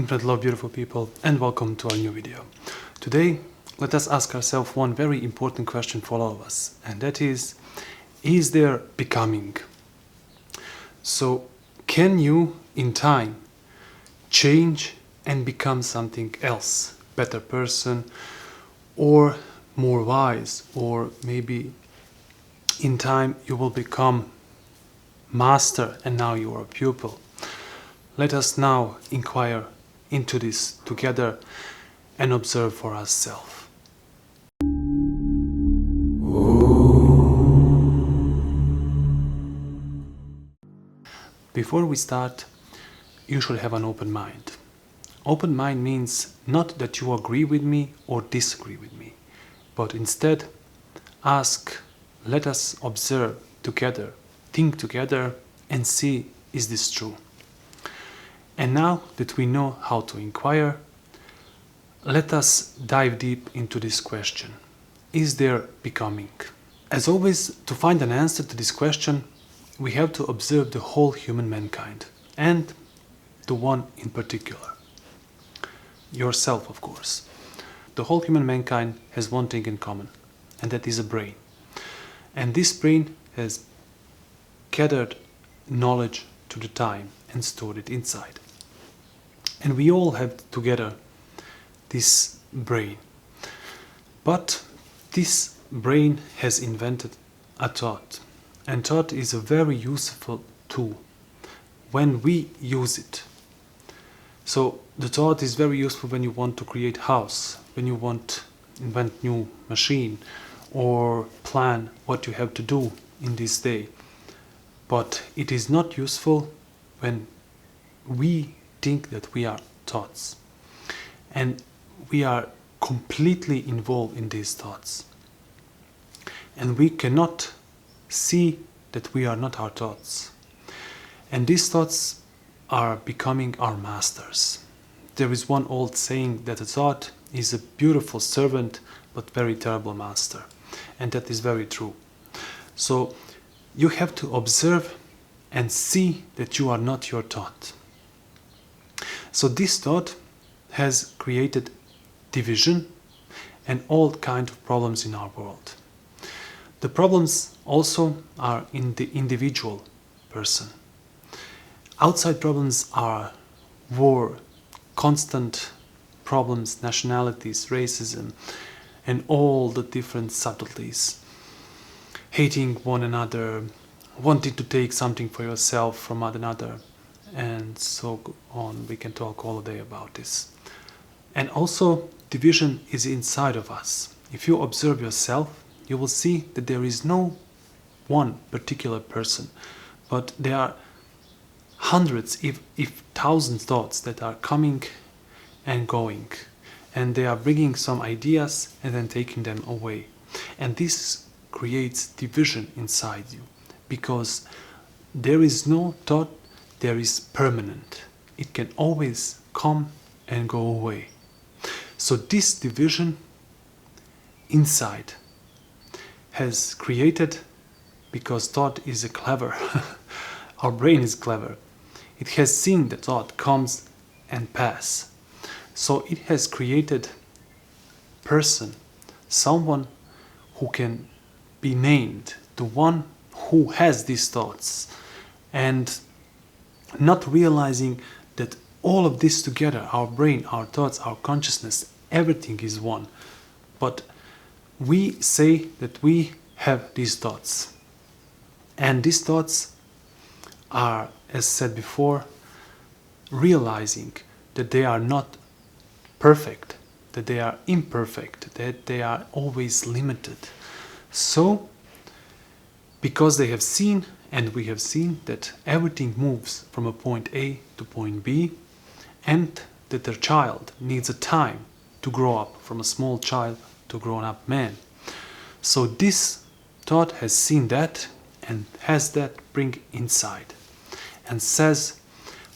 Infinite love, beautiful people, and welcome to our new video. Today, let us ask ourselves one very important question for all of us, and that is there becoming? So, can you, in time, change and become something else? Better person, or more wise, or maybe in time you will become master and now you are a pupil. Let us now inquire into this together and observe for ourselves. Before we start, you should have an open mind. Open mind means not that you agree with me or disagree with me, but instead let us observe together, think together and see, is this true? And now that we know how to inquire, let us dive deep into this question. Is there becoming? As always, to find an answer to this question, we have to observe the whole human mankind, and the one in particular. Yourself, of course. The whole human mankind has one thing in common, and that is a brain. And this brain has gathered knowledge to the time and stored it inside. And we all have together this brain. But this brain has invented a thought. And thought is a very useful tool when we use it. So the thought is very useful when you want to create house, when you want to invent new machine, or plan what you have to do in this day. But it is not useful when we think that we are thoughts and we are completely involved in these thoughts, and we cannot see that we are not our thoughts, and these thoughts are becoming our masters. There is one old saying that a thought is a beautiful servant but very terrible master, and that is very true. So you have to observe and see that you are not your thought. So this thought has created division and all kinds of problems in our world. The problems also are in the individual person. Outside problems are war, constant problems, nationalities, racism, and all the different subtleties. Hating one another, wanting to take something for yourself from another, and so on. We can talk all day about this. And also, division is inside of us. If you observe yourself, you will see that there is no one particular person, but there are hundreds, if thousands thoughts that are coming and going, and they are bringing some ideas and then taking them away. And this creates division inside you, because there is no thought there is permanent. It can always come and go away. So this division inside has created, because thought is clever, our brain is clever. It has seen that thought comes and pass. So it has created person, someone who can be named, the one who has these thoughts, and not realizing that all of this together, our brain, our thoughts, our consciousness, everything is one. But we say that we have these thoughts. And these thoughts are, as said before, realizing that they are not perfect, that they are imperfect, that they are always limited. So, because they have seen, and we have seen, that everything moves from a point A to point B, and that their child needs a time to grow up from a small child to a grown-up man. So this thought has seen that and has that bring inside and says,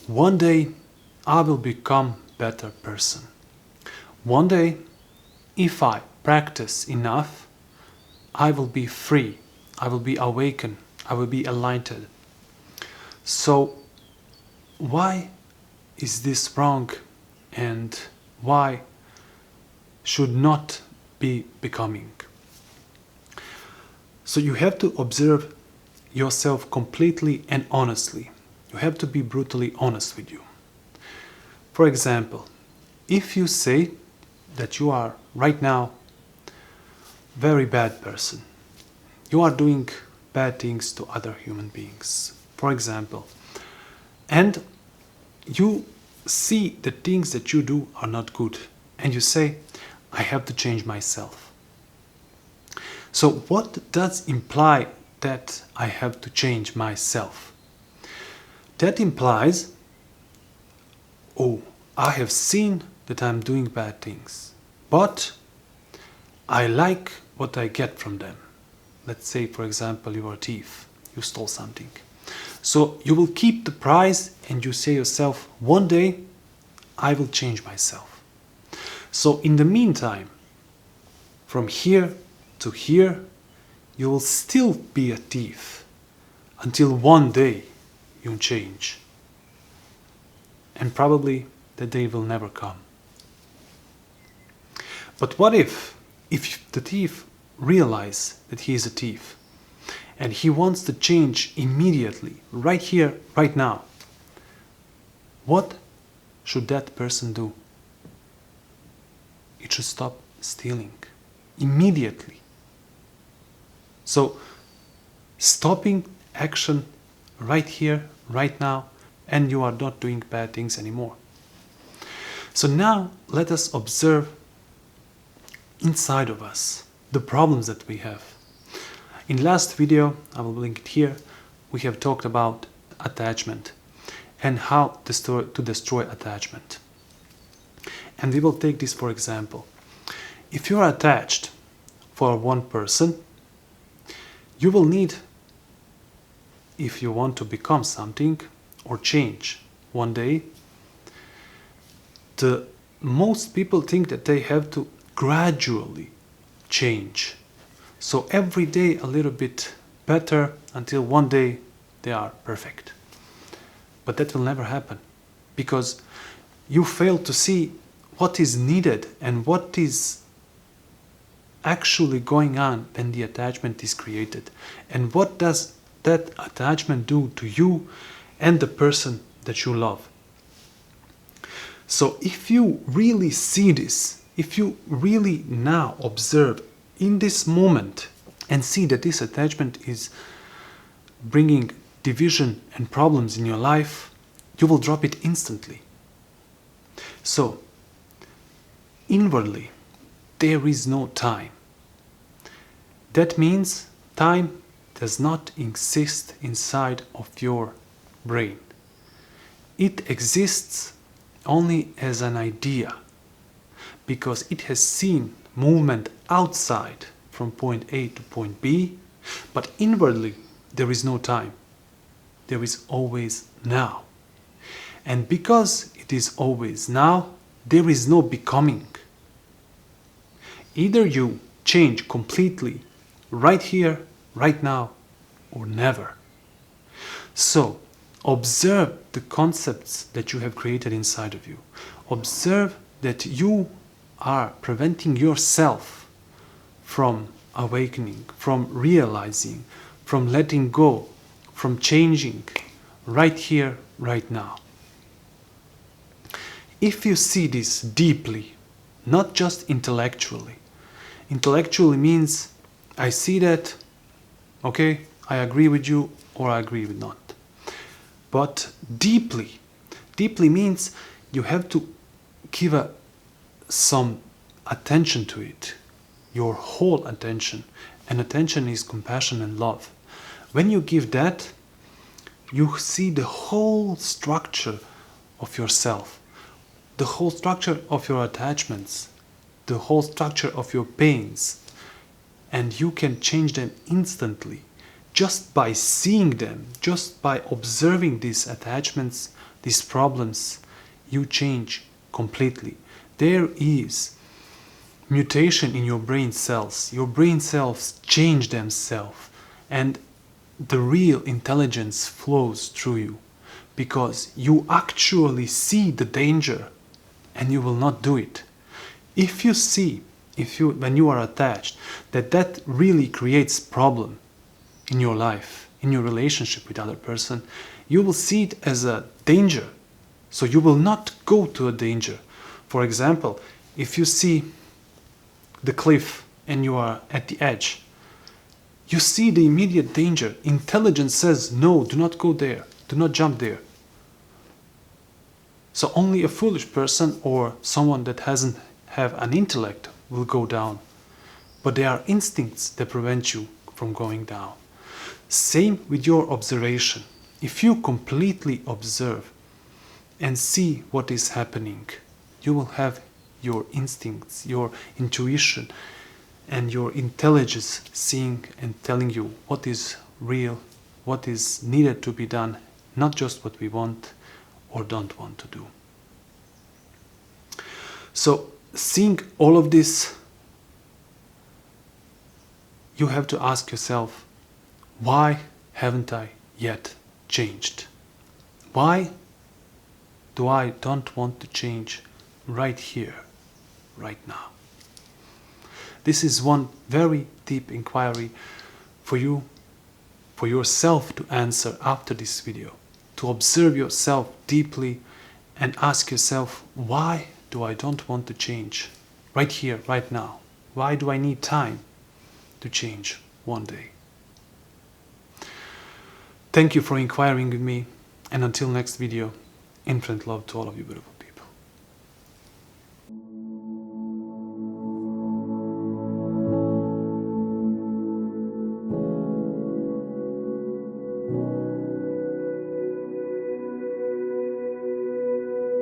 one day I will become better person. One day, if I practice enough, I will be free, I will be awakened, I will be enlightened. So why is this wrong and why should not be becoming. So you have to observe yourself completely and honestly. You have to be brutally honest with you. For example, if you say that you are right now very bad person, you are doing bad things to other human beings, for example, and you see the things that you do are not good, and you say, I have to change myself. So what does imply that I have to change myself? That implies, oh, I have seen that I'm doing bad things, but I like what I get from them. Let's say, for example, you are a thief, you stole something. So you will keep the prize and you say yourself, one day I will change myself. So in the meantime, from here to here, you will still be a thief until one day you change. And probably the day will never come. But what if the thief realizes that he is a thief and he wants to change immediately, right here, right now? What should that person do? It should stop stealing immediately. So stopping action right here, right now, and you are not doing bad things anymore. So now let us observe inside of us the problems that we have. In last video, I will link it here, we have talked about attachment and how to destroy attachment. And we will take this for example. If you are attached for one person, you will need, if you want to become something or change one day, most people think that they have to gradually change. So every day a little bit better until one day they are perfect. But that will never happen because you fail to see what is needed and what is actually going on when the attachment is created, and what does that attachment do to you and the person that you love. So if you really see this, if you really now observe in this moment and see that this attachment is bringing division and problems in your life, you will drop it instantly. So inwardly, there is no time. That means time does not exist inside of your brain. It exists only as an idea because it has seen movement outside from point A to point B, but inwardly there is no time. There is always now. And because it is always now, there is no becoming. Either you change completely right here, right now, or never. So, observe the concepts that you have created inside of you. Observe that you are preventing yourself from awakening, from realizing, from letting go, from changing right here, right now. If you see this deeply, not just intellectually. Intellectually means I see that, okay, I agree with you or I agree with not. But deeply means you have to give some attention to it, your whole attention. And attention is compassion and love. When you give that, you see the whole structure of yourself, the whole structure of your attachments, the whole structure of your pains, and you can change them instantly just by seeing them, just by observing these attachments, these problems. You change completely. There is mutation in your brain cells. Your brain cells change themselves, and the real intelligence flows through you because you actually see the danger and you will not do it. If you see, when you are attached, that really creates problem in your life, in your relationship with other person, you will see it as a danger. So you will not go to a danger. For example, if you see the cliff and you are at the edge, you see the immediate danger. Intelligence says, no, do not go there, do not jump there. So only a foolish person or someone that doesn't have an intellect will go down. But there are instincts that prevent you from going down. Same with your observation. If you completely observe and see what is happening, you will have your instincts, your intuition, and your intelligence seeing and telling you what is real, what is needed to be done, not just what we want or don't want to do. So, seeing all of this, you have to ask yourself, why haven't I yet changed? Why do I don't want to change right here, right now? This is one very deep inquiry for you, for yourself to answer after this video. To observe yourself deeply and ask yourself, why do I don't want to change right here, right now? Why do I need time to change one day? Thank you for inquiring with me, and until next video, infinite love to all of you beautiful.